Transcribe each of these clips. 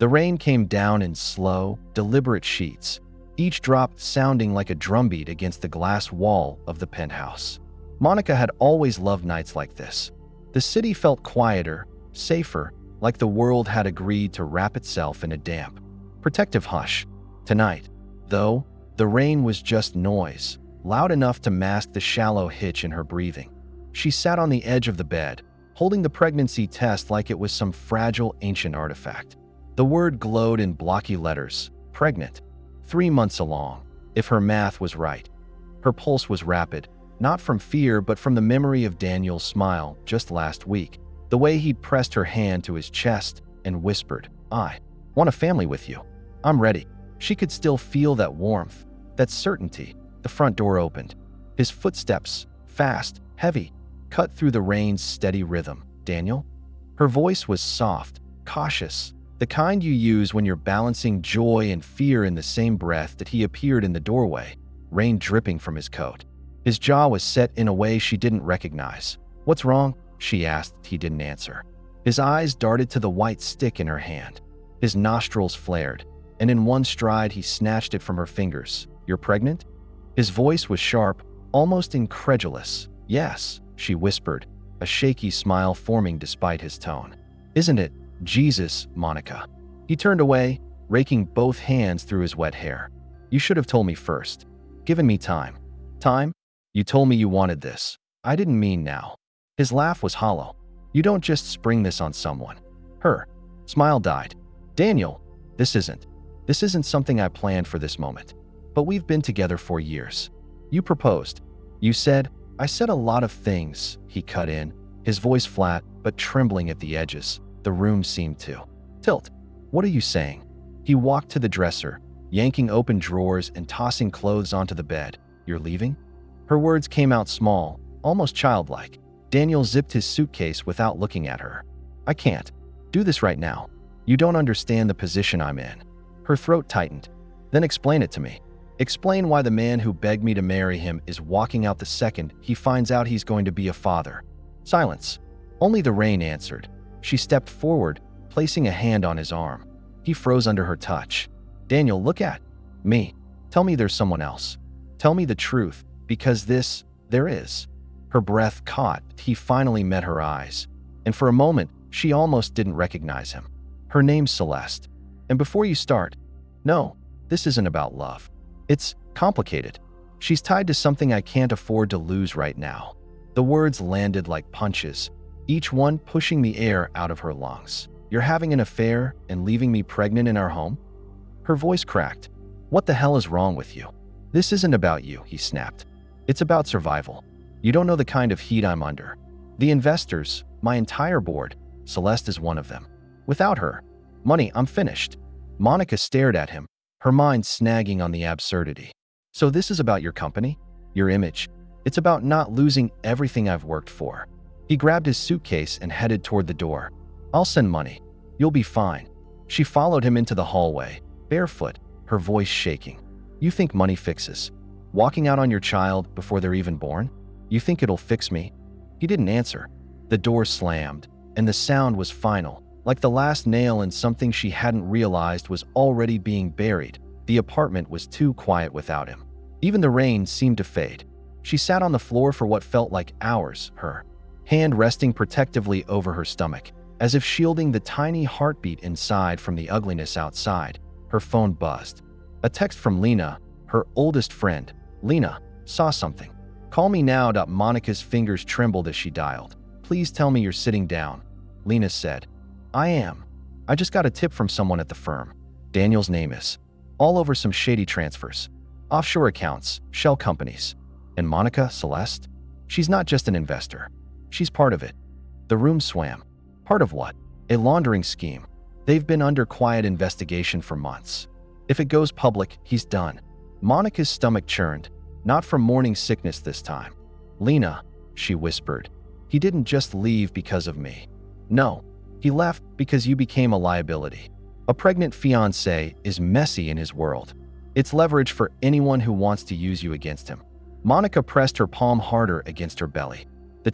The rain came down in slow, deliberate sheets, each drop sounding like a drumbeat against the glass wall of the penthouse. Monica had always loved nights like this. The city felt quieter, safer, like the world had agreed to wrap itself in a damp, protective hush. Tonight, though, the rain was just noise, loud enough to mask the shallow hitch in her breathing. She sat on the edge of the bed, holding the pregnancy test like it was some fragile ancient artifact. The word glowed in blocky letters, pregnant, 3 months along, if her math was right. Her pulse was rapid, not from fear but from the memory of Daniel's smile just last week, the way he'd pressed her hand to his chest and whispered, "I want a family with you. I'm ready." She could still feel that warmth, that certainty. The front door opened. His footsteps, fast, heavy, cut through the rain's steady rhythm. "Daniel?" Her voice was soft, cautious, the kind you use when you're balancing joy and fear in the same breath. That he appeared in the doorway, rain dripping from his coat. His jaw was set in a way she didn't recognize. "What's wrong?" she asked. He didn't answer. His eyes darted to the white stick in her hand. His nostrils flared, and in one stride he snatched it from her fingers. "You're pregnant?" His voice was sharp, almost incredulous. "Yes," she whispered, a shaky smile forming despite his tone. "Isn't it? Jesus, Monica." He turned away, raking both hands through his wet hair. "You should have told me first. Given me time." "Time? You told me you wanted this. I didn't mean now." His laugh was hollow. "You don't just spring this on someone." Her smile died. "Daniel, this isn't something I planned for this moment. But we've been together for years. You proposed. You said, I said a lot of things," he cut in, his voice flat but trembling at the edges. The room seemed to tilt. "What are you saying?" He walked to the dresser, yanking open drawers and tossing clothes onto the bed. "You're leaving?" Her words came out small, almost childlike. Daniel zipped his suitcase without looking at her. "I can't do this right now. You don't understand the position I'm in." Her throat tightened. "Then explain it to me. Explain why the man who begged me to marry him is walking out the second he finds out he's going to be a father." Silence. Only the rain answered. She stepped forward, placing a hand on his arm. He froze under her touch. "Daniel, look at me. Tell me there's someone else. Tell me the truth, because there is." Her breath caught. He finally met her eyes, and for a moment, she almost didn't recognize him. "Her name's Celeste. And before you start, no, this isn't about love. It's complicated. She's tied to something I can't afford to lose right now." The words landed like punches, each one pushing the air out of her lungs. "You're having an affair and leaving me pregnant in our home?" Her voice cracked. "What the hell is wrong with you?" "This isn't about you," he snapped. "It's about survival. You don't know the kind of heat I'm under. The investors, my entire board, Celeste is one of them. Without her, money, I'm finished." Monica stared at him, her mind snagging on the absurdity. "So this is about your company? Your image? It's about not losing everything I've worked for." He grabbed his suitcase and headed toward the door. "I'll send money. You'll be fine." She followed him into the hallway, barefoot, her voice shaking. "You think money fixes? Walking out on your child before they're even born? You think it'll fix me?" He didn't answer. The door slammed, and the sound was final, like the last nail in something she hadn't realized was already being buried. The apartment was too quiet without him. Even the rain seemed to fade. She sat on the floor for what felt like hours, her hand resting protectively over her stomach, as if shielding the tiny heartbeat inside from the ugliness outside. Her phone buzzed. A text from Lena, her oldest friend. "Lena, saw something. Call me now." Monica's fingers trembled as she dialed. "Please tell me you're sitting down." Lena said, "I am. I just got a tip from someone at the firm. Daniel's name is all over some shady transfers. Offshore accounts, shell companies. And Monica, Celeste? She's not just an investor. She's part of it." The room swam. "Part of what?" "A laundering scheme. They've been under quiet investigation for months. If it goes public, he's done." Monica's stomach churned, not from morning sickness this time. "Lena," she whispered, "he didn't just leave because of me. No, he left because you became a liability. A pregnant fiancé is messy in his world. It's leverage for anyone who wants to use you against him." Monica pressed her palm harder against her belly. The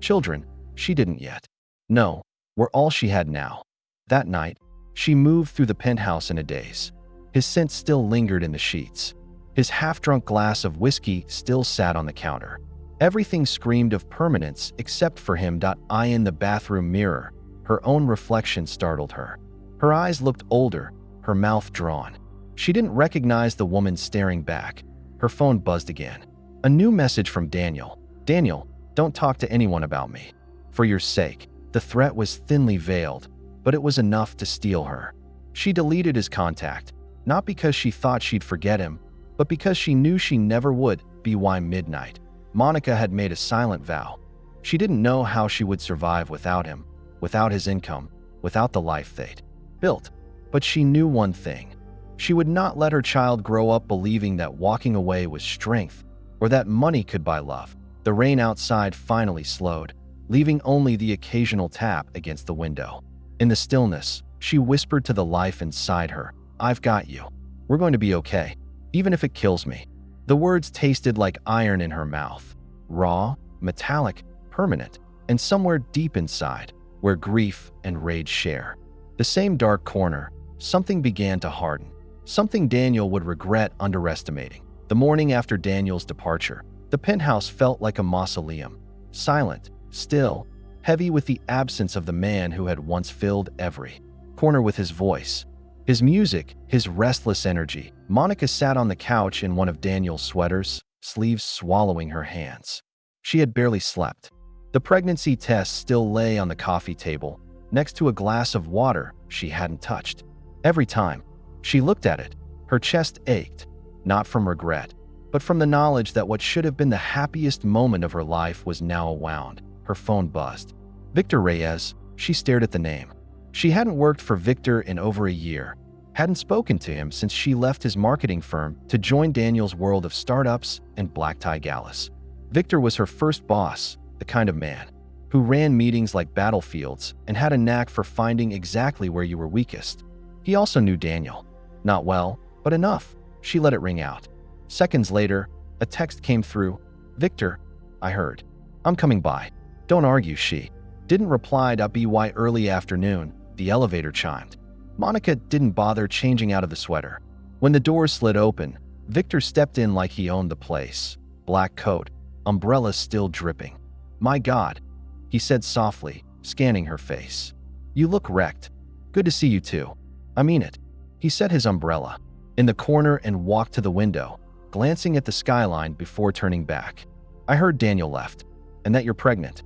children, she didn't yet. No, were all she had now. That night, She moved through the penthouse in a daze. His scent still lingered in the sheets. His half-drunk glass of whiskey still sat on the counter. Everything screamed of permanence except for him. Eye in the bathroom mirror. Her own reflection startled her. Her eyes looked older, her mouth drawn. She didn't recognize the woman staring back. Her phone buzzed again. A new message from Daniel. Daniel, don't talk to anyone about me. For your sake. The threat was thinly veiled, but it was enough to steel her. She deleted his contact, not because she thought she'd forget him, but because she knew she never would. By midnight, Monica had made a silent vow. She didn't know how she would survive without him, without his income, without the life they'd built. But she knew one thing. She would not let her child grow up believing that walking away was strength, or that money could buy love. The rain outside finally slowed, leaving only the occasional tap against the window. In the stillness, she whispered to the life inside her, I've got you. We're going to be okay, even if it kills me. The words tasted like iron in her mouth, raw, metallic, permanent, and somewhere deep inside, where grief and rage share. The same dark corner, something began to harden, something Daniel would regret underestimating. The morning after Daniel's departure, the penthouse felt like a mausoleum, silent, still, heavy with the absence of the man who had once filled every corner with his voice, his music, his restless energy. Monica sat on the couch in one of Daniel's sweaters, sleeves swallowing her hands. She had barely slept. The pregnancy test still lay on the coffee table, next to a glass of water she hadn't touched. Every time she looked at it, her chest ached, not from regret, but from the knowledge that what should have been the happiest moment of her life was now wound. Her phone buzzed. Victor Reyes. She stared at the name. She hadn't worked for Victor in over a year, hadn't spoken to him since she left his marketing firm to join Daniel's world of startups and black tie galas. Victor was her first boss, the kind of man who ran meetings like battlefields and had a knack for finding exactly where you were weakest. He also knew Daniel. Not well, but enough. She let it ring out. Seconds later, a text came through. Victor, I heard. I'm coming by. Don't argue. She didn't reply. By early afternoon, the elevator chimed. Monica didn't bother changing out of the sweater. When the doors slid open, Victor stepped in like he owned the place. Black coat, umbrella still dripping. My God, he said softly, scanning her face. You look wrecked. Good to see you too. I mean it. He set his umbrella in the corner and walked to the window, glancing at the skyline before turning back. I heard Daniel left, and that you're pregnant.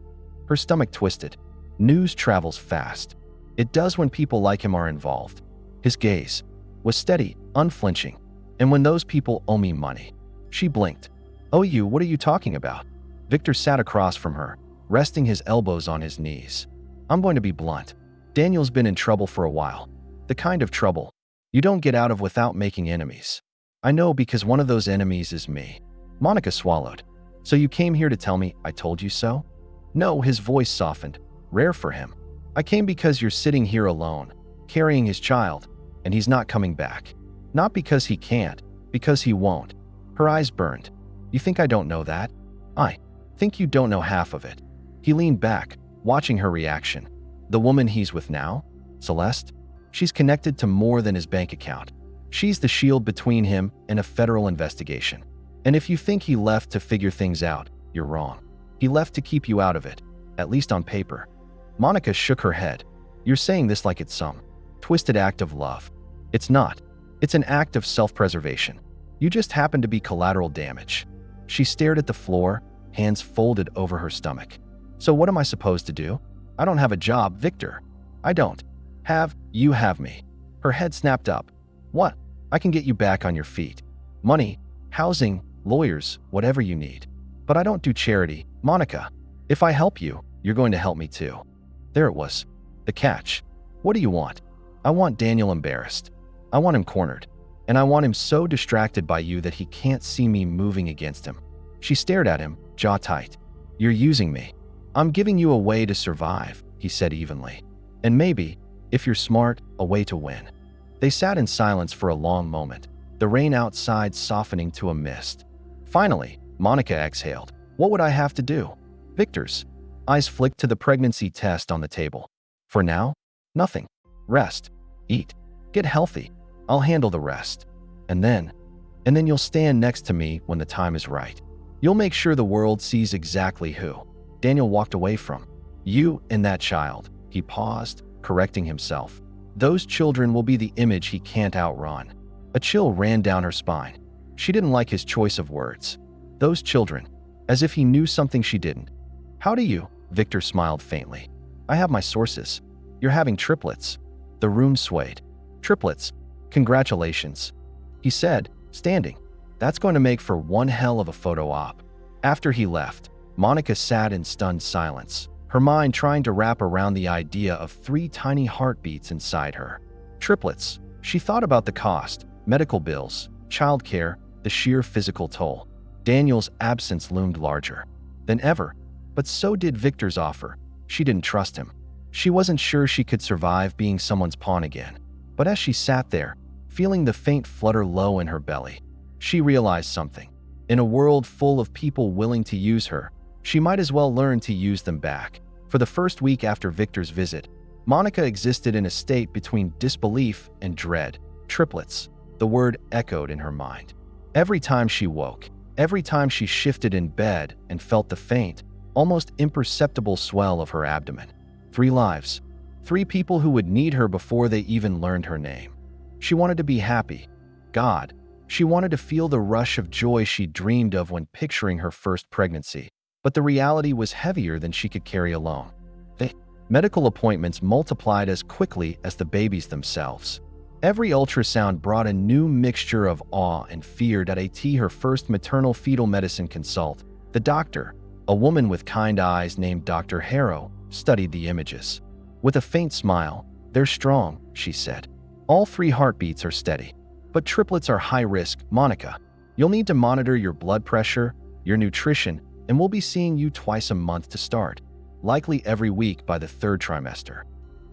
Her stomach twisted. News travels fast. It does when people like him are involved. His gaze was steady, unflinching. And when those people owe me money. She blinked. Oh, you, what are you talking about? Victor sat across from her, resting his elbows on his knees. I'm going to be blunt. Daniel's been in trouble for a while. The kind of trouble you don't get out of without making enemies. I know because one of those enemies is me. Monica swallowed. So you came here to tell me I told you so? No, his voice softened. Rare for him. I came because you're sitting here alone, carrying his child, and he's not coming back. Not because he can't, because he won't. Her eyes burned. You think I don't know that? I think you don't know half of it. He leaned back, watching her reaction. The woman he's with now? Celeste? She's connected to more than his bank account. She's the shield between him and a federal investigation. And if you think he left to figure things out, you're wrong. He left to keep you out of it, at least on paper. Monica shook her head. You're saying this like it's some twisted act of love. It's not. It's an act of self-preservation. You just happen to be collateral damage. She stared at the floor, hands folded over her stomach. So what am I supposed to do? I don't have a job, Victor. I don't. You have me. Her head snapped up. What? I can get you back on your feet. Money, housing, lawyers, whatever you need. But I don't do charity, Monica. If I help you, you're going to help me too. There it was. The catch. What do you want? I want Daniel embarrassed. I want him cornered. And I want him so distracted by you that he can't see me moving against him. She stared at him, jaw tight. You're using me. I'm giving you a way to survive, he said evenly. And maybe, if you're smart, a way to win. They sat in silence for a long moment, the rain outside softening to a mist. Finally, Monica exhaled. What would I have to do? Victor's eyes flicked to the pregnancy test on the table. For now, nothing. Rest. Eat. Get healthy. I'll handle the rest. And then you'll stand next to me when the time is right. You'll make sure the world sees exactly who Daniel walked away from. You and that child." He paused, correcting himself. "Those children will be the image he can't outrun." A chill ran down her spine. She didn't like his choice of words. Those children, as if he knew something she didn't. "How do you?" Victor smiled faintly. "I have my sources. You're having triplets." The room swayed. "Triplets? Congratulations," he said, standing. "That's going to make for one hell of a photo op." After he left, Monica sat in stunned silence, her mind trying to wrap around the idea of 3 tiny heartbeats inside her. Triplets. She thought about the cost, medical bills, childcare, the sheer physical toll. Daniel's absence loomed larger than ever, but so did Victor's offer. She didn't trust him. She wasn't sure she could survive being someone's pawn again. But as she sat there, feeling the faint flutter low in her belly, she realized something. In a world full of people willing to use her, she might as well learn to use them back. For the first week after Victor's visit, Monica existed in a state between disbelief and dread. Triplets. The word echoed in her mind. Every time she woke, every time she shifted in bed and felt the faint, almost imperceptible swell of her abdomen. 3 lives. 3 people who would need her before they even learned her name. She wanted to be happy. God, she wanted to feel the rush of joy she dreamed of when picturing her first pregnancy. But the reality was heavier than she could carry alone. The medical appointments multiplied as quickly as the babies themselves. Every ultrasound brought a new mixture of awe and fear. Her first maternal fetal medicine consult, the doctor, a woman with kind eyes named Dr. Harrow, studied the images. With a faint smile, "They're strong," she said. "All 3 heartbeats are steady. But triplets are high risk, Monica. You'll need to monitor your blood pressure, your nutrition, and we'll be seeing you twice a month to start, likely every week by the 3rd trimester."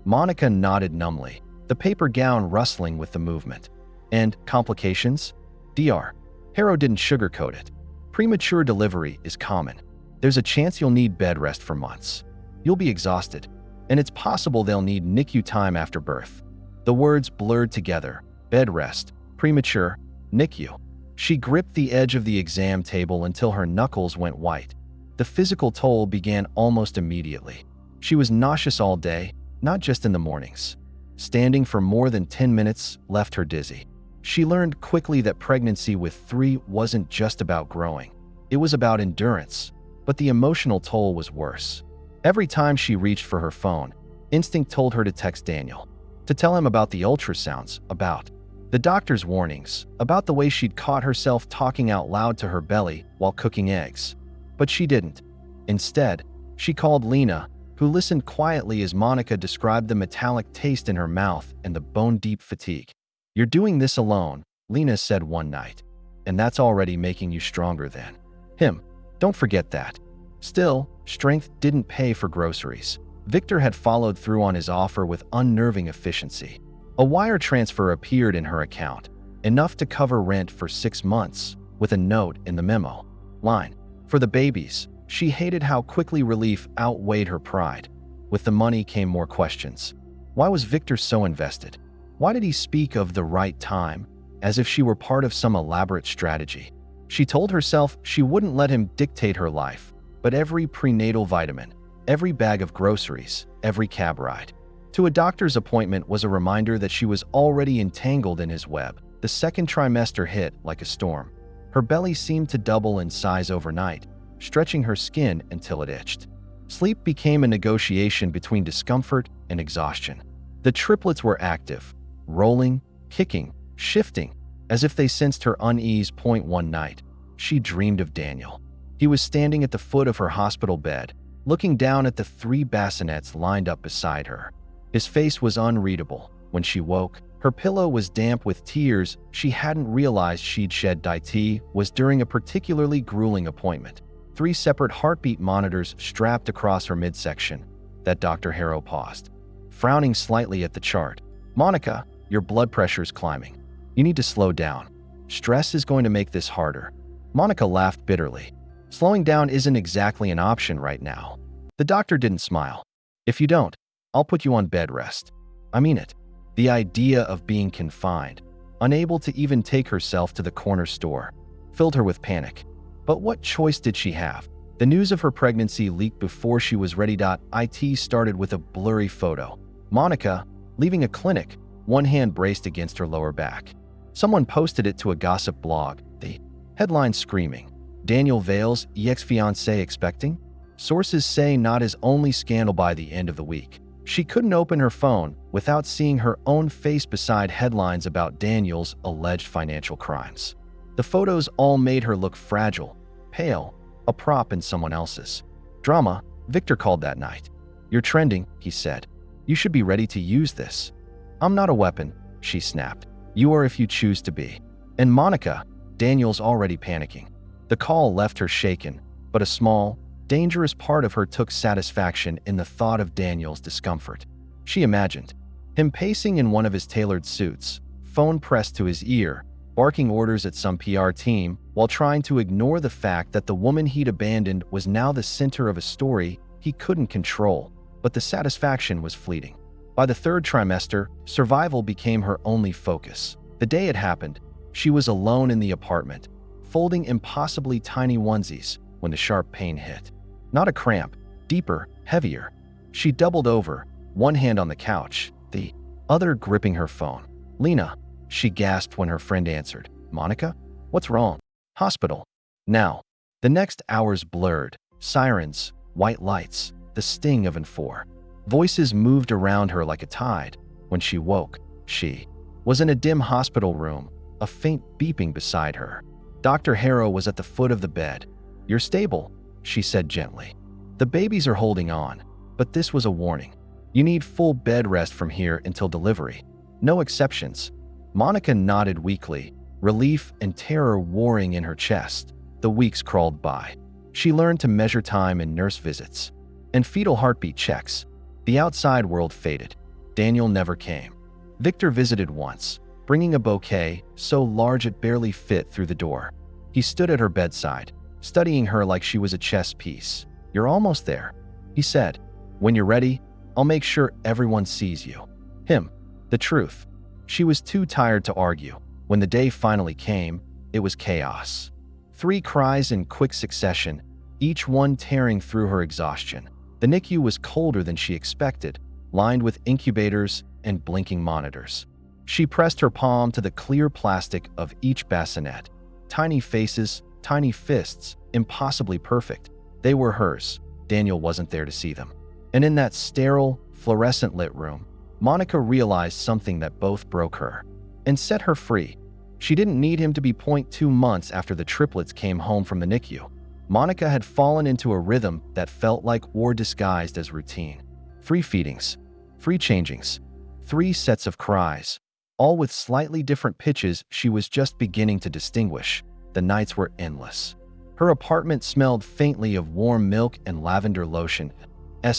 Monica nodded numbly, the paper gown rustling with the movement. "And complications?" Dr. Harrow didn't sugarcoat it. "Premature delivery is common. There's a chance you'll need bed rest for months. You'll be exhausted, and it's possible they'll need NICU time after birth." The words blurred together. Bed rest, premature, NICU. She gripped the edge of the exam table until her knuckles went white. The physical toll began almost immediately. She was nauseous all day, not just in the mornings. Standing for more than 10 minutes left her dizzy. She learned quickly that pregnancy with 3 wasn't just about growing. It was about endurance, but the emotional toll was worse. Every time she reached for her phone, instinct told her to text Daniel, to tell him about the ultrasounds, about the doctor's warnings, about the way she'd caught herself talking out loud to her belly while cooking eggs. But she didn't. Instead, she called Lena, who listened quietly as Monica described the metallic taste in her mouth and the bone-deep fatigue. "You're doing this alone," Lena said one night, "and that's already making you stronger than him. Don't forget that." Still, strength didn't pay for groceries. Victor had followed through on his offer with unnerving efficiency. A wire transfer appeared in her account, enough to cover rent for 6 months, with a note in the memo line. For the babies, she hated how quickly relief outweighed her pride. With the money came more questions. Why was Victor so invested? Why did he speak of the right time, as if she were part of some elaborate strategy? She told herself she wouldn't let him dictate her life, but every prenatal vitamin, every bag of groceries, every cab ride to a doctor's appointment was a reminder that she was already entangled in his web. The 2nd trimester hit like a storm. Her belly seemed to double in size overnight, stretching her skin until it itched. Sleep became a negotiation between discomfort and exhaustion. The triplets were active, rolling, kicking, shifting, as if they sensed her unease. One night, she dreamed of Daniel. He was standing at the foot of her hospital bed, looking down at the 3 bassinets lined up beside her. His face was unreadable. When she woke, her pillow was damp with tears she hadn't realized she'd shed. It was during a particularly grueling appointment. 3 separate heartbeat monitors strapped across her midsection. That Dr. Harrow paused, frowning slightly at the chart. "Monica, your blood pressure's climbing. You need to slow down. Stress is going to make this harder." Monica laughed bitterly. "Slowing down isn't exactly an option right now." The doctor didn't smile. "If you don't, I'll put you on bed rest. I mean it." The idea of being confined, unable to even take herself to the corner store, filled her with panic. But what choice did she have? The news of her pregnancy leaked before she was ready. It started with a blurry photo. Monica, leaving a clinic, one hand braced against her lower back. Someone posted it to a gossip blog, the headline screaming, "Daniel Vale's ex-fiancé expecting?" Sources say not his only scandal. By the end of the week, she couldn't open her phone without seeing her own face beside headlines about Daniel's alleged financial crimes. The photos all made her look fragile, pale, a prop in someone else's drama. Victor called that night. "You're trending," he said. "You should be ready to use this." "I'm not a weapon," she snapped. "You are if you choose to be." And Monica, Daniel's already panicking. The call left her shaken, but a small, dangerous part of her took satisfaction in the thought of Daniel's discomfort. She imagined him pacing in one of his tailored suits, phone pressed to his ear, barking orders at some PR team while trying to ignore the fact that the woman he'd abandoned was now the center of a story he couldn't control. But the satisfaction was fleeting. By the third trimester, survival became her only focus. The day it happened, she was alone in the apartment, folding impossibly tiny onesies when the sharp pain hit. Not a cramp, deeper, heavier. She doubled over, one hand on the couch, the other gripping her phone. "Lena," she gasped when her friend answered. "Monica? What's wrong?" "Hospital. Now." The next hours blurred. Sirens, white lights, the sting of N4. Voices moved around her like a tide. When she woke, she was in a dim hospital room, a faint beeping beside her. Dr. Harrow was at the foot of the bed. "You're stable," she said gently. "The babies are holding on, but this was a warning. You need full bed rest from here until delivery. No exceptions." Monica nodded weakly, relief and terror warring in her chest. The weeks crawled by. She learned to measure time in nurse visits and fetal heartbeat checks. The outside world faded. Daniel never came. Victor visited once, bringing a bouquet so large it barely fit through the door. He stood at her bedside, studying her like she was a chess piece. "You're almost there," he said. "When you're ready, I'll make sure everyone sees you." Him. The truth. She was too tired to argue. When the day finally came, it was chaos. 3 cries in quick succession, each one tearing through her exhaustion. The NICU was colder than she expected, lined with incubators and blinking monitors. She pressed her palm to the clear plastic of each bassinet. Tiny faces, tiny fists, impossibly perfect. They were hers. Daniel wasn't there to see them. And in that sterile, fluorescent-lit room, Monica realized something that both broke her and set her free. She didn't need him to be 0.2 months after the triplets came home from the NICU. Monica had fallen into a rhythm that felt like war disguised as routine. 3 feedings, 3 changings, 3 sets of cries, all with slightly different pitches she was just beginning to distinguish. The nights were endless. Her apartment smelled faintly of warm milk and lavender lotion.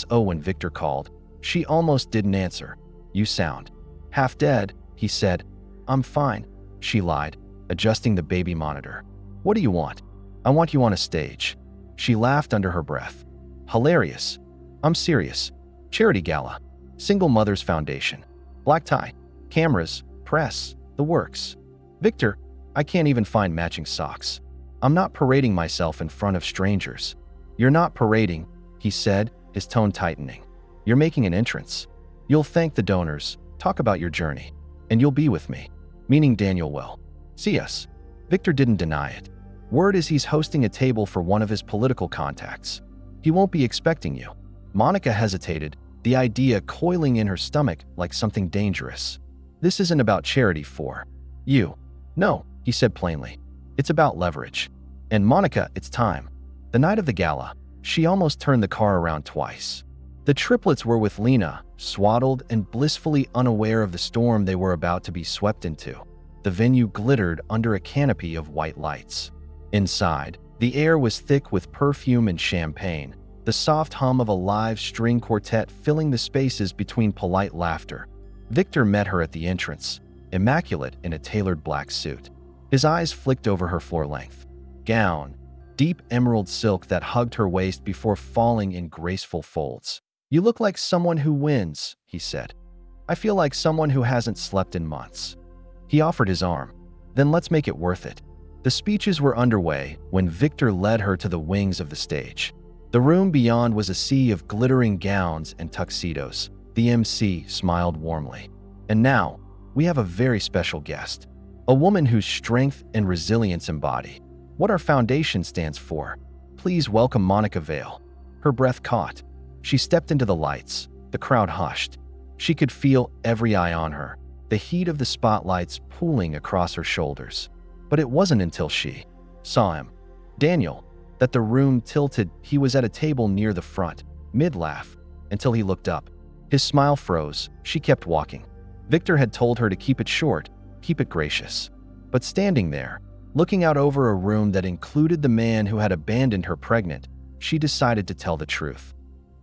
When Victor called, she almost didn't answer. "You sound half dead," he said. "I'm fine," she lied, adjusting the baby monitor. "What do you want?" "I want you on a stage." She laughed under her breath. "Hilarious." "I'm serious. Charity gala. Single Mothers Foundation. Black tie. Cameras. Press. The works." "Victor, I can't even find matching socks. I'm not parading myself in front of strangers." "You're not parading," he said, his tone tightening. "You're making an entrance. You'll thank the donors, talk about your journey, and you'll be with me," meaning Daniel will see us. Victor didn't deny it. "Word is he's hosting a table for one of his political contacts. He won't be expecting you." Monica hesitated, the idea coiling in her stomach like something dangerous. "This isn't about charity for you." "No," he said plainly. "It's about leverage. And Monica, it's time." The night of the gala, she almost turned the car around twice. The triplets were with Lena, swaddled and blissfully unaware of the storm they were about to be swept into. The venue glittered under a canopy of white lights. Inside, the air was thick with perfume and champagne, the soft hum of a live string quartet filling the spaces between polite laughter. Victor met her at the entrance, immaculate in a tailored black suit. His eyes flicked over her floor-length gown, deep emerald silk that hugged her waist before falling in graceful folds. "You look like someone who wins," he said. I feel like someone who hasn't slept in months." He offered his arm. "Then let's make it worth it." The speeches were underway when Victor led her to the wings of the stage. The room beyond was a sea of glittering gowns and tuxedos. The MC smiled warmly. "And now, we have a very special guest. A woman whose strength and resilience embody what our foundation stands for. Please welcome Monica Vale." Her breath caught. She stepped into the lights. The crowd hushed. She could feel every eye on her, the heat of the spotlights pooling across her shoulders. But it wasn't until she saw him, Daniel, that the room tilted. He was at a table near the front, mid-laugh, until he looked up. His smile froze. She kept walking. Victor had told her to keep it short, keep it gracious. But standing there, looking out over a room that included the man who had abandoned her pregnant, she decided to tell the truth.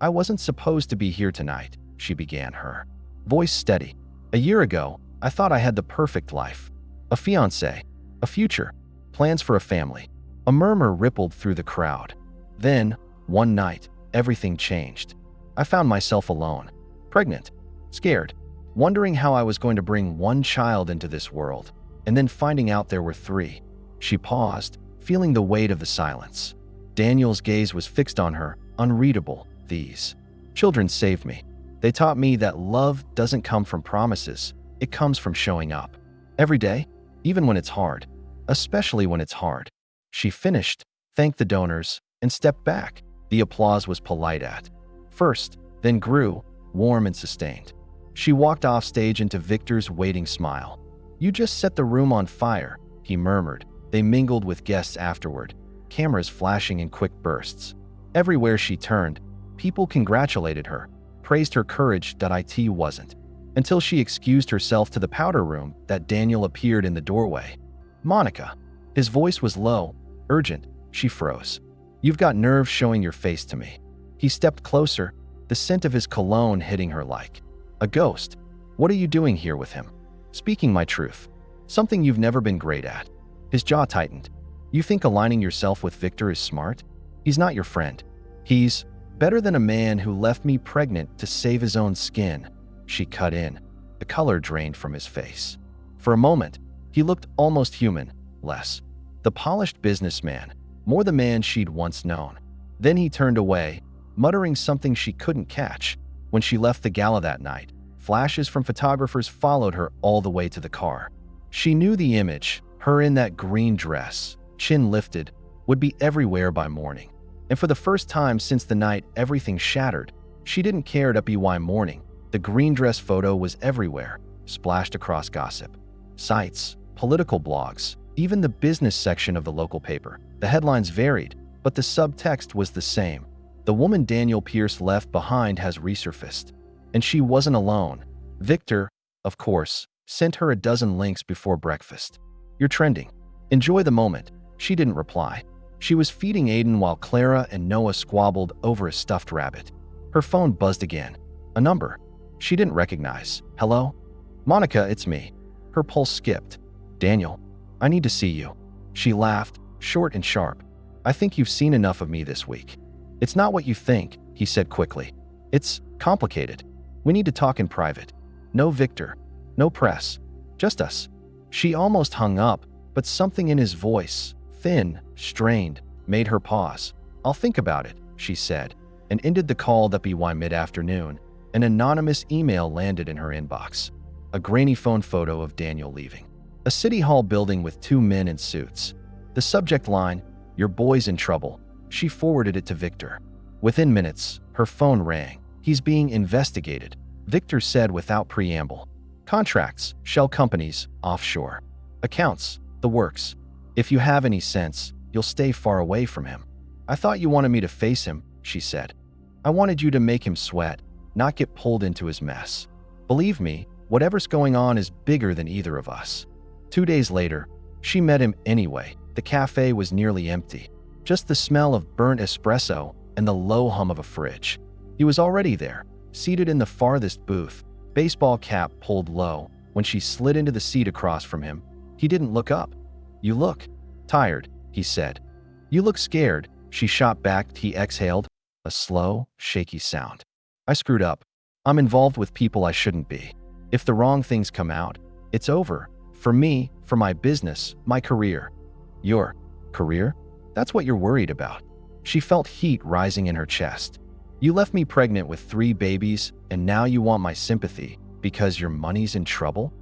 "I wasn't supposed to be here tonight," she began, her voice steady. "A year ago, I thought I had the perfect life. A fiancé, a future, plans for a family." A murmur rippled through the crowd. Then, one night, everything changed. I found myself alone, pregnant, scared, wondering how I was going to bring one child into this world, and then finding out there were three. She paused, feeling the weight of the silence. Daniel's gaze was fixed on her, unreadable. "These children saved me. They taught me that love doesn't come from promises, it comes from showing up. Every day, even when it's hard. Especially when it's hard." She finished, thanked the donors, and stepped back. The applause was polite at first, then grew, warm and sustained. She walked off stage into Victor's waiting smile. "You just set the room on fire," he murmured. They mingled with guests afterward, cameras flashing in quick bursts. Everywhere she turned, people congratulated her, praised her courage. It wasn't until she excused herself to the powder room that Daniel appeared in the doorway. "Monica." His voice was low, urgent. She froze. "You've got nerve showing your face to me." He stepped closer, the scent of his cologne hitting her like a ghost. "What are you doing here with him?" "Speaking my truth. Something you've never been great at." His jaw tightened. "You think aligning yourself with Victor is smart? He's not your friend. He's better than a man who left me pregnant to save his own skin." She cut in. The color drained from his face. For a moment, he looked almost human, less the polished businessman, more the man she'd once known. Then he turned away, muttering something she couldn't catch. When she left the gala that night, flashes from photographers followed her all the way to the car. She knew the image, her in that green dress, chin lifted, would be everywhere by morning. And for the first time since the night everything shattered, she didn't care to be why morning. The green dress photo was everywhere, splashed across gossip sites, political blogs, even the business section of the local paper. The headlines varied, but the subtext was the same. The woman Daniel Pierce left behind has resurfaced. And she wasn't alone. Victor, of course, sent her a dozen links before breakfast. "You're trending. Enjoy the moment." She didn't reply. She was feeding Aiden while Clara and Noah squabbled over a stuffed rabbit. Her phone buzzed again. A number she didn't recognize. "Hello? Monica, it's me." Her pulse skipped. "Daniel, I need to see you." She laughed, short and sharp. "I think you've seen enough of me this week." "It's not what you think," he said quickly. "It's complicated. We need to talk in private. No Victor, no press, just us." She almost hung up, but something in his voice, thin, strained, made her pause. "I'll think about it," she said, and ended the call. By mid-afternoon, an anonymous email landed in her inbox. A grainy phone photo of Daniel leaving a city hall building with two men in suits. The subject line, "Your boy's in trouble." She forwarded it to Victor. Within minutes, her phone rang. "He's being investigated," Victor said without preamble. "Contracts, shell companies, offshore. Accounts, the works. If you have any sense, you'll stay far away from him." "I thought you wanted me to face him," she said. "I wanted you to make him sweat, not get pulled into his mess. Believe me, whatever's going on is bigger than either of us." 2 days later, she met him anyway. The cafe was nearly empty. Just the smell of burnt espresso and the low hum of a fridge. He was already there, seated in the farthest booth, baseball cap pulled low. When she slid into the seat across from him, he didn't look up. "You look tired," he said. "You look scared," she shot back. He exhaled, a slow, shaky sound. "I screwed up. I'm involved with people I shouldn't be." If the wrong things come out, it's over. For me, for my business, my career. Your career? That's what you're worried about. She felt heat rising in her chest. You left me pregnant with 3 babies, and now you want my sympathy because your money's in trouble?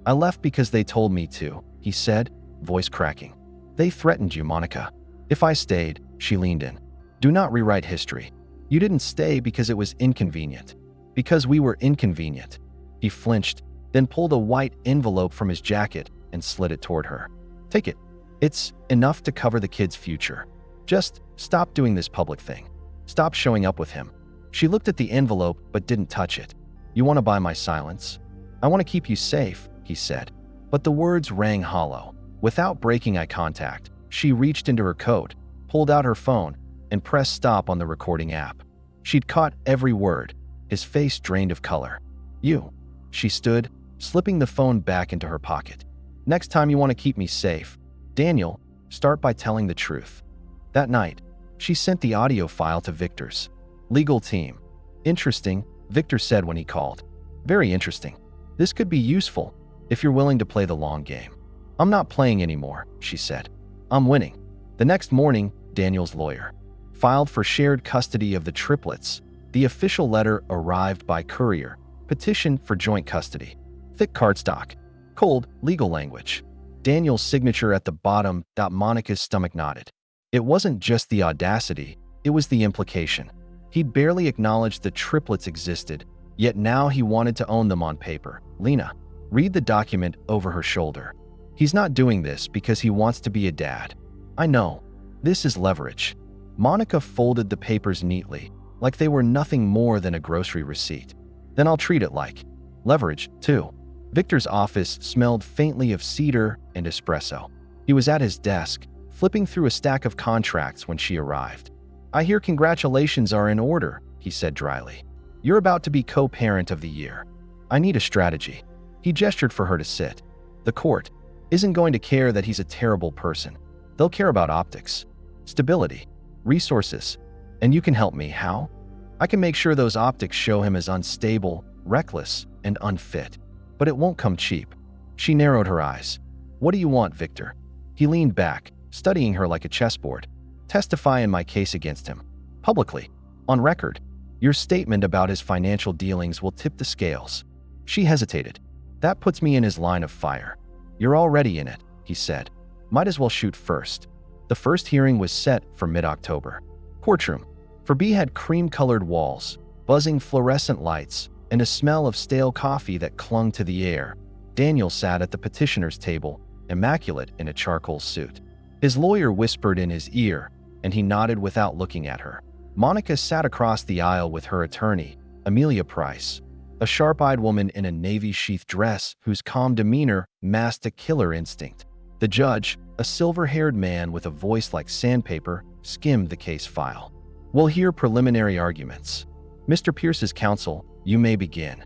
I left because they told me to, he said, voice cracking. They threatened you, Monica. If I stayed, she leaned in. Do not rewrite history. You didn't stay because it was inconvenient. Because we were inconvenient. He flinched, then pulled a white envelope from his jacket and slid it toward her. Take it. It's enough to cover the kid's future. Just stop doing this public thing. Stop showing up with him. She looked at the envelope but didn't touch it. You want to buy my silence? I want to keep you safe, he said. But the words rang hollow. Without breaking eye contact, she reached into her coat, pulled out her phone, and pressed stop on the recording app. She'd caught every word, his face drained of color. You. She stood, slipping the phone back into her pocket. Next time you want to keep me safe, Daniel, start by telling the truth. That night, she sent the audio file to Victor's legal team. Interesting, Victor said when he called. Very interesting. This could be useful if you're willing to play the long game. I'm not playing anymore, she said. I'm winning. The next morning, Daniel's lawyer filed for shared custody of the triplets. The official letter arrived by courier. Petition for joint custody. Thick cardstock. Cold, legal language. Daniel's signature at the bottom. Monica's stomach knotted. It wasn't just the audacity, it was the implication. He'd barely acknowledged the triplets existed, yet now he wanted to own them on paper. Lena, read the document over her shoulder. He's not doing this because he wants to be a dad. I know. This is leverage. Monica folded the papers neatly, like they were nothing more than a grocery receipt. Then I'll treat it like leverage, too. Victor's office smelled faintly of cedar and espresso. He was at his desk, flipping through a stack of contracts when she arrived. I hear congratulations are in order, he said dryly. You're about to be co-parent of the year. I need a strategy. He gestured for her to sit. The court isn't going to care that he's a terrible person. They'll care about optics, stability, resources. And you can help me. How? I can make sure those optics show him as unstable, reckless, and unfit. But it won't come cheap. She narrowed her eyes. What do you want, Victor? He leaned back, studying her like a chessboard. Testify in my case against him. Publicly. On record. Your statement about his financial dealings will tip the scales. She hesitated. That puts me in his line of fire. You're already in it, he said. Might as well shoot first. The first hearing was set for mid-October. Courtroom. For B had cream-colored walls, buzzing fluorescent lights, and a smell of stale coffee that clung to the air. Daniel sat at the petitioner's table, immaculate in a charcoal suit. His lawyer whispered in his ear, and he nodded without looking at her. Monica sat across the aisle with her attorney, Amelia Price, a sharp-eyed woman in a navy-sheath dress whose calm demeanor masked a killer instinct. The judge, a silver-haired man with a voice like sandpaper, skimmed the case file. We'll hear preliminary arguments. Mr. Pierce's counsel, you may begin.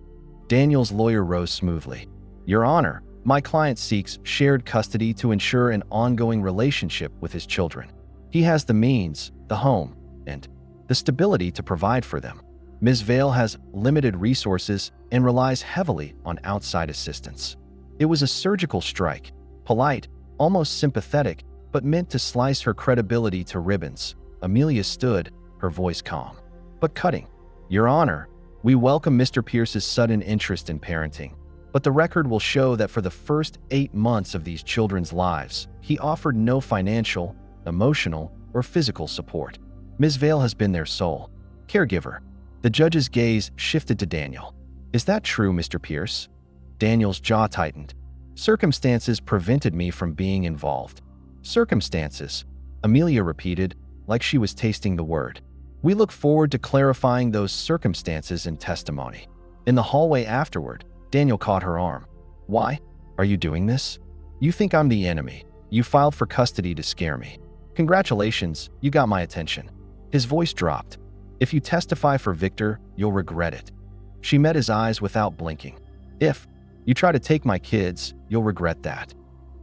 Daniel's lawyer rose smoothly. Your Honor, my client seeks shared custody to ensure an ongoing relationship with his children. He has the means, the home, and the stability to provide for them. Ms. Vale has limited resources and relies heavily on outside assistance. It was a surgical strike, polite, almost sympathetic, but meant to slice her credibility to ribbons. Amelia stood, her voice calm, but cutting. Your Honor, we welcome Mr. Pierce's sudden interest in parenting, but the record will show that for the first 8 months of these children's lives, he offered no financial, emotional, or physical support. Ms. Vale has been their sole caregiver. The judge's gaze shifted to Daniel. Is that true, Mr. Pierce? Daniel's jaw tightened. Circumstances prevented me from being involved. Circumstances, Amelia repeated, like she was tasting the word. We look forward to clarifying those circumstances in testimony. In the hallway afterward, Daniel caught her arm. Why? Are you doing this? You think I'm the enemy. You filed for custody to scare me. Congratulations, you got my attention. His voice dropped. If you testify for Victor, you'll regret it. She met his eyes without blinking. If you try to take my kids, you'll regret that.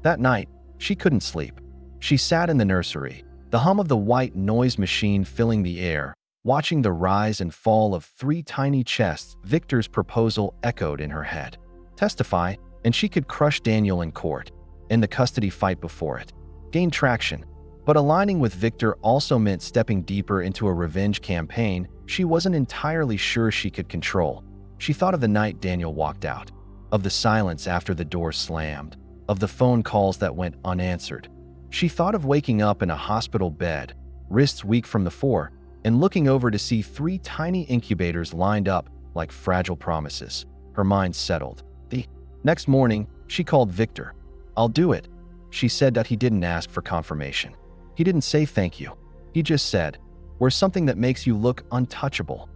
That night, she couldn't sleep. She sat in the nursery, the hum of the white noise machine filling the air, watching the rise and fall of 3 tiny chests. Victor's proposal echoed in her head. testify, and she could crush Daniel in court, in the custody fight before it, gain traction. But aligning with Victor also meant stepping deeper into a revenge campaign she wasn't entirely sure she could control. She thought of the night Daniel walked out, of the silence after the door slammed, of the phone calls that went unanswered. She thought of waking up in a hospital bed, wrists weak from the floor, and looking over to see 3 tiny incubators lined up like fragile promises. Her mind settled. The next morning, she called Victor. "I'll do it." She said that he didn't ask for confirmation. He didn't say thank you. He just said, "We're something that makes you look untouchable."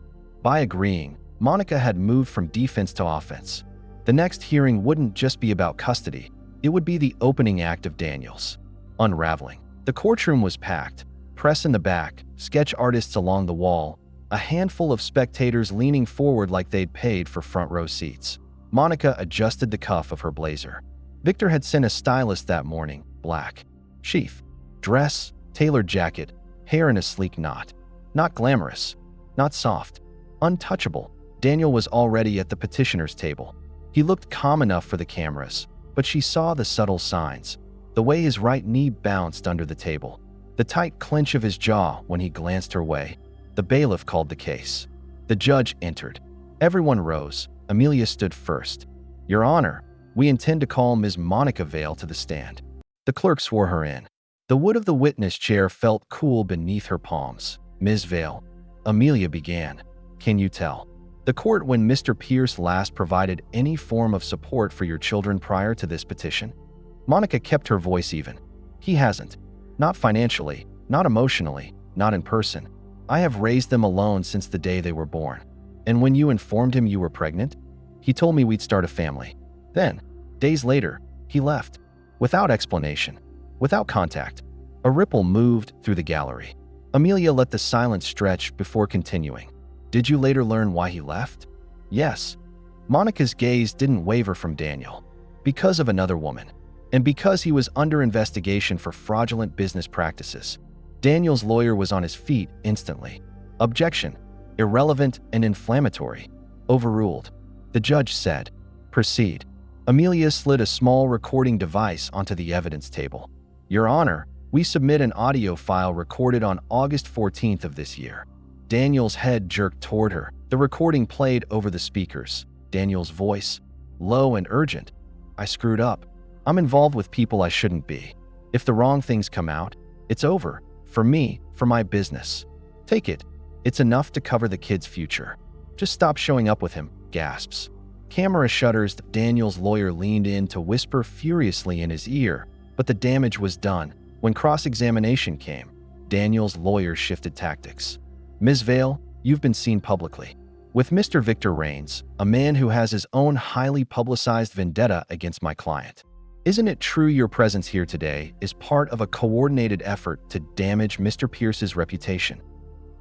By agreeing, Monica had moved from defense to offense. The next hearing wouldn't just be about custody. It would be the opening act of Daniel's unraveling. The courtroom was packed. Press in the back, sketch artists along the wall, a handful of spectators leaning forward like they'd paid for front row seats. Monica adjusted the cuff of her blazer. Victor had sent a stylist that morning, black. Sheath, dress, tailored jacket, hair in a sleek knot. Not glamorous, not soft, untouchable. Daniel was already at the petitioner's table. He looked calm enough for the cameras, but she saw the subtle signs. The way his right knee bounced under the table. The tight clench of his jaw when he glanced her way. The bailiff called the case. The judge entered. Everyone rose. Amelia stood first. "Your Honor, we intend to call Ms. Monica Vale to the stand." The clerk swore her in. The wood of the witness chair felt cool beneath her palms. "Ms. Vale," Amelia began, "can you tell the court when Mr. Pierce last provided any form of support for your children prior to this petition?" Monica kept her voice even. "He hasn't. Not financially, not emotionally, not in person. I have raised them alone since the day they were born. And when you informed him you were pregnant, he told me we'd start a family. Then, days later, he left. Without explanation, without contact." A ripple moved through the gallery. Amelia let the silence stretch before continuing. "Did you later learn why he left?" "Yes." Monica's gaze didn't waver from Daniel. "Because of another woman. And because he was under investigation for fraudulent business practices." Daniel's lawyer was on his feet instantly. "Objection. Irrelevant and inflammatory." Overruled. The judge said, "Proceed." Amelia slid a small recording device onto the evidence table. "Your Honor, we submit an audio file recorded on August 14th of this year." Daniel's head jerked toward her. The recording played over the speakers. Daniel's voice, low and urgent. "I screwed up. I'm involved with people I shouldn't be. If the wrong things come out, it's over. For me, for my business. Take it. It's enough to cover the kid's future. Just stop showing up with him." Gasps. Camera shutters. Daniel's lawyer leaned in to whisper furiously in his ear, but the damage was done. When cross-examination came, Daniel's lawyer shifted tactics. "Ms. Vale, you've been seen publicly with Mr. Victor Raines, a man who has his own highly publicized vendetta against my client. Isn't it true your presence here today is part of a coordinated effort to damage Mr. Pierce's reputation?"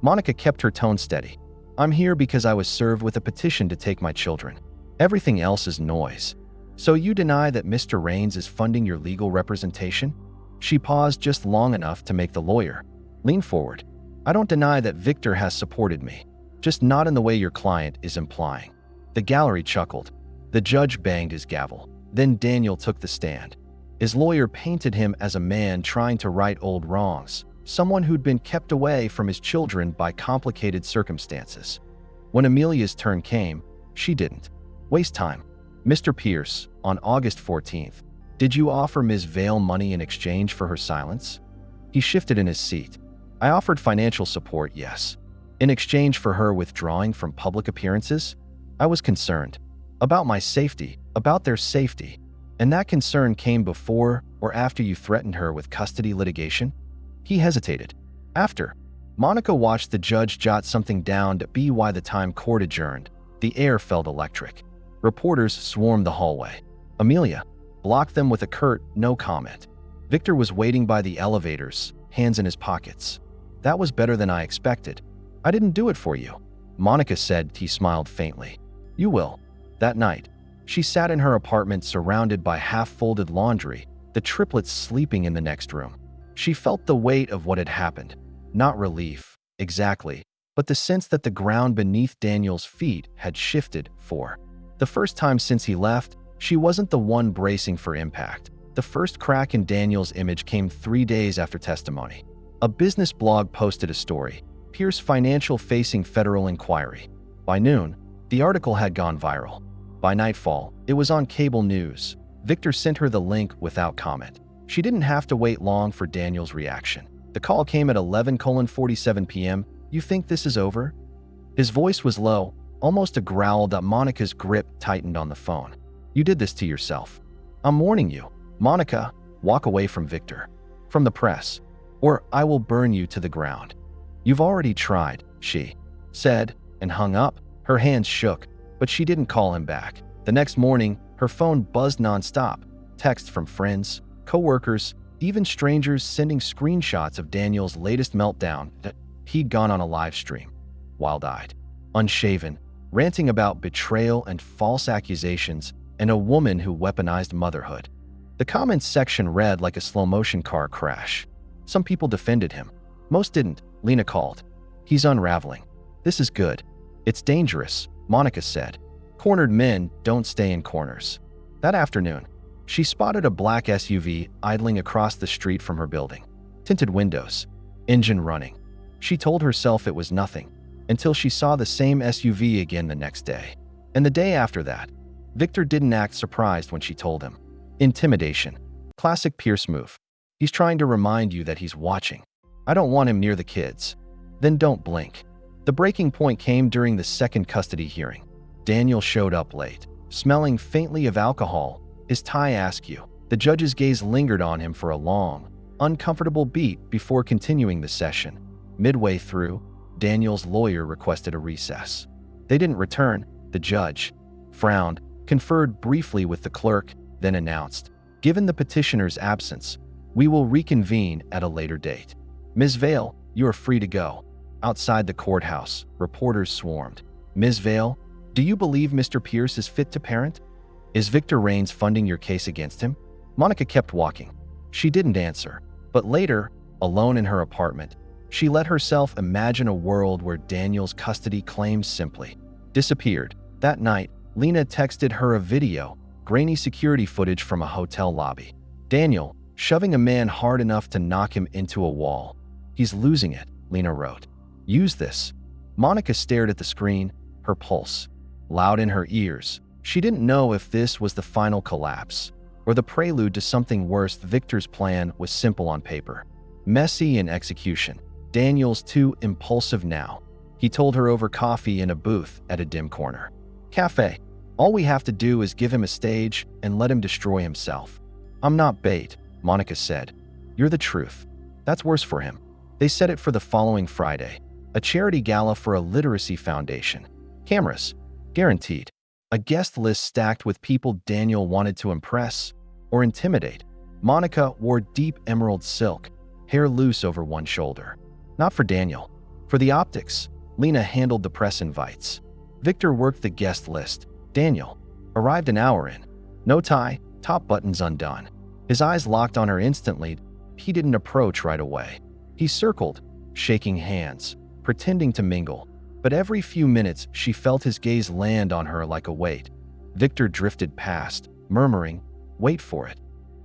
Monica kept her tone steady. "I'm here because I was served with a petition to take my children. Everything else is noise. So you deny that Mr. Raines is funding your legal representation?" She paused just long enough to make the lawyer lean forward. "I don't deny that Victor has supported me, just not in the way your client is implying." The gallery chuckled. The judge banged his gavel. Then Daniel took the stand. His lawyer painted him as a man trying to right old wrongs, someone who'd been kept away from his children by complicated circumstances. When Amelia's turn came, she didn't waste time. "Mr. Pierce, on August 14th, did you offer Ms. Vale money in exchange for her silence?" He shifted in his seat. "I offered financial support, yes. In exchange for her withdrawing from public appearances? I was concerned about my safety, about their safety. And that concern came before or after you threatened her with custody litigation?" He hesitated. "After." Monica watched the judge jot something down to be why the time court adjourned. The air felt electric. Reporters swarmed the hallway. Amelia blocked them with a curt no comment. Victor was waiting by the elevators, hands in his pockets. "That was better than I expected. I didn't do it for you," Monica said. He smiled faintly. "You will." That night, she sat in her apartment surrounded by half-folded laundry, the triplets sleeping in the next room. She felt the weight of what had happened. Not relief, exactly, but the sense that the ground beneath Daniel's feet had shifted for the first time since he left. She wasn't the one bracing for impact. The first crack in Daniel's image came 3 days after testimony. A business blog posted a story, Pierce Financial facing federal inquiry. By noon, the article had gone viral. By nightfall, it was on cable news. Victor sent her the link without comment. She didn't have to wait long for Daniel's reaction. The call came at 11:47 p.m. "You think this is over?" His voice was low, almost a growl. Monica's grip tightened on the phone. "You did this to yourself. I'm warning you. Monica, walk away from Victor. From the press. Or I will burn you to the ground." "You've already tried," she said, and hung up. Her hands shook, but she didn't call him back. The next morning, her phone buzzed nonstop. Texts from friends, coworkers, even strangers sending screenshots of Daniel's latest meltdown. He'd gone on a live stream, wild-eyed, unshaven, ranting about betrayal and false accusations and a woman who weaponized motherhood. The comments section read like a slow-motion car crash. Some people defended him. Most didn't. Lena called. "He's unraveling. This is good. It's dangerous," Monica said. "Cornered men don't stay in corners." That afternoon, she spotted a black SUV idling across the street from her building. Tinted windows, engine running. She told herself it was nothing, until she saw the same SUV again the next day. And the day after that. Victor didn't act surprised when she told him. Intimidation. Classic Pierce move. He's trying to remind you that he's watching. "I don't want him near the kids." Then don't blink. The breaking point came during the second custody hearing. Daniel showed up late, smelling faintly of alcohol, his tie askew. The judge's gaze lingered on him for a long, uncomfortable beat before continuing the session. Midway through, Daniel's lawyer requested a recess. They didn't return. The judge frowned, conferred briefly with the clerk, then announced, "Given the petitioner's absence, we will reconvene at a later date. Ms. Vale, you are free to go." Outside the courthouse, reporters swarmed. "Ms. Vale, do you believe Mr. Pierce is fit to parent? Is Victor Raines funding your case against him?" Monica kept walking. She didn't answer, but later, alone in her apartment, she let herself imagine a world where Daniel's custody claims simply disappeared. That night, Lena texted her a video, grainy security footage from a hotel lobby. Daniel, shoving a man hard enough to knock him into a wall. "He's losing it," Lena wrote. "Use this." Monica stared at the screen, her pulse loud in her ears. She didn't know if this was the final collapse or the prelude to something worse. Victor's plan was simple on paper, messy in execution. Daniel's too impulsive now. He told her over coffee in a booth at a dim corner cafe. "All we have to do is give him a stage and let him destroy himself." "I'm not bait," Monica said. "You're the truth." That's worse for him. They set it for the following Friday, a charity gala for a literacy foundation. Cameras, guaranteed. A guest list stacked with people Daniel wanted to impress or intimidate. Monica wore deep emerald silk, hair loose over one shoulder. Not for Daniel. For the optics, Lena handled the press invites. Victor worked the guest list. Daniel arrived an hour in. No tie, top buttons undone. His eyes locked on her instantly. He didn't approach right away. He circled, shaking hands, pretending to mingle. But every few minutes, she felt his gaze land on her like a weight. Victor drifted past, murmuring, "Wait for it."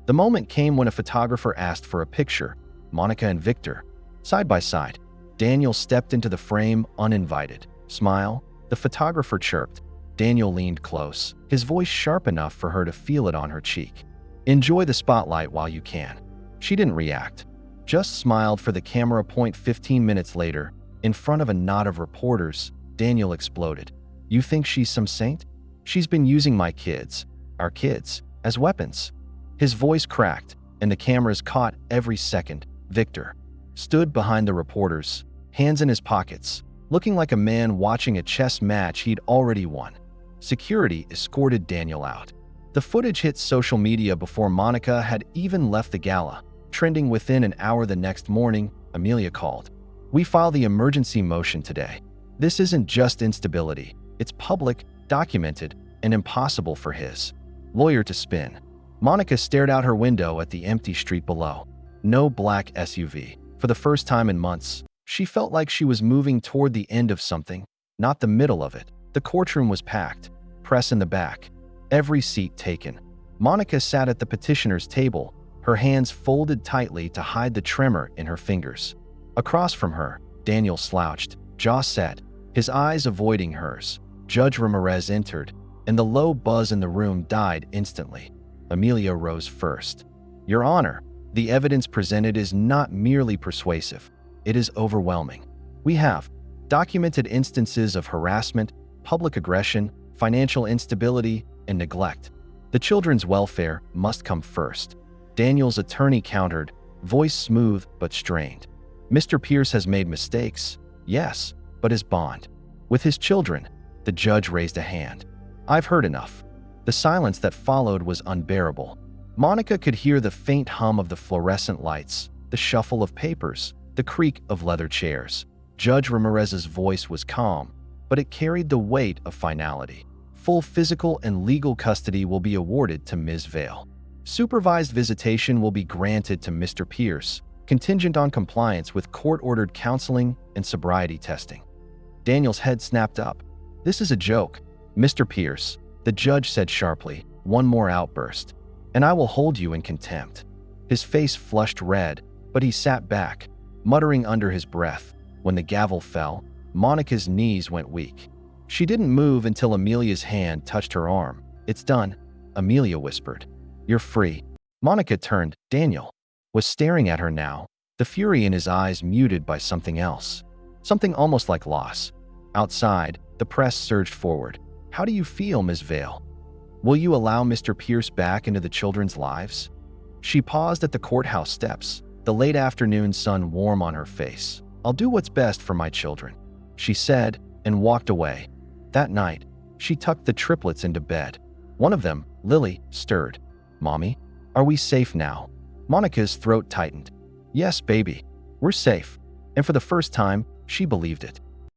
The moment came when a photographer asked for a picture. Monica and Victor, side by side. Daniel stepped into the frame uninvited. "Smile." The photographer chirped. Daniel leaned close, his voice sharp enough for her to feel it on her cheek. "Enjoy the spotlight while you can." She didn't react, just smiled for the camera. 15 minutes later, in front of a knot of reporters, Daniel exploded. "You think she's some saint? She's been using my kids, our kids, as weapons." His voice cracked, and the cameras caught every second. Victor stood behind the reporters, hands in his pockets, looking like a man watching a chess match he'd already won. Security escorted Daniel out. The footage hit social media before Monica had even left the gala, trending within an hour. The next morning, Amelia called. "We file the emergency motion today. This isn't just instability. It's public, documented, and impossible for his lawyer to spin." Monica stared out her window at the empty street below. No black SUV. For the first time in months, she felt like she was moving toward the end of something, not the middle of it. The courtroom was packed, press in the back. every seat taken. Monica sat at the petitioner's table, her hands folded tightly to hide the tremor in her fingers. Across from her, Daniel slouched, jaw set, his eyes avoiding hers. Judge Ramirez entered, and the low buzz in the room died instantly. Amelia rose first. Your Honor, the evidence presented is not merely persuasive. It is overwhelming. We have documented instances of harassment, public aggression, financial instability, and neglect. The children's welfare must come first. Daniel's attorney countered, voice smooth but strained. Mr. Pierce has made mistakes, yes, but his bond. With his children, the judge raised a hand. I've heard enough. The silence that followed was unbearable. Monica could hear the faint hum of the fluorescent lights, the shuffle of papers, the creak of leather chairs. Judge Ramirez's voice was calm, but it carried the weight of finality. Full physical and legal custody will be awarded to Ms. Vale. Supervised visitation will be granted to Mr. Pierce, contingent on compliance with court-ordered counseling and sobriety testing. Daniel's head snapped up. This is a joke. Mr. Pierce, the judge said sharply, one more outburst, and I will hold you in contempt. His face flushed red, but he sat back, muttering under his breath. When the gavel fell, Monica's knees went weak. She didn't move until Amelia's hand touched her arm. It's done, Amelia whispered. You're free. Monica turned. Daniel was staring at her now, the fury in his eyes muted by something else. Something almost like loss. Outside, the press surged forward. How do you feel, Ms. Vale? Will you allow Mr. Pierce back into the children's lives? She paused at the courthouse steps, the late afternoon sun warm on her face. I'll do what's best for my children, she said, and walked away. That night, she tucked the triplets into bed. One of them, Lily, stirred. Mommy, are we safe now? Monica's throat tightened. Yes, baby, we're safe. And for the first time, she believed it.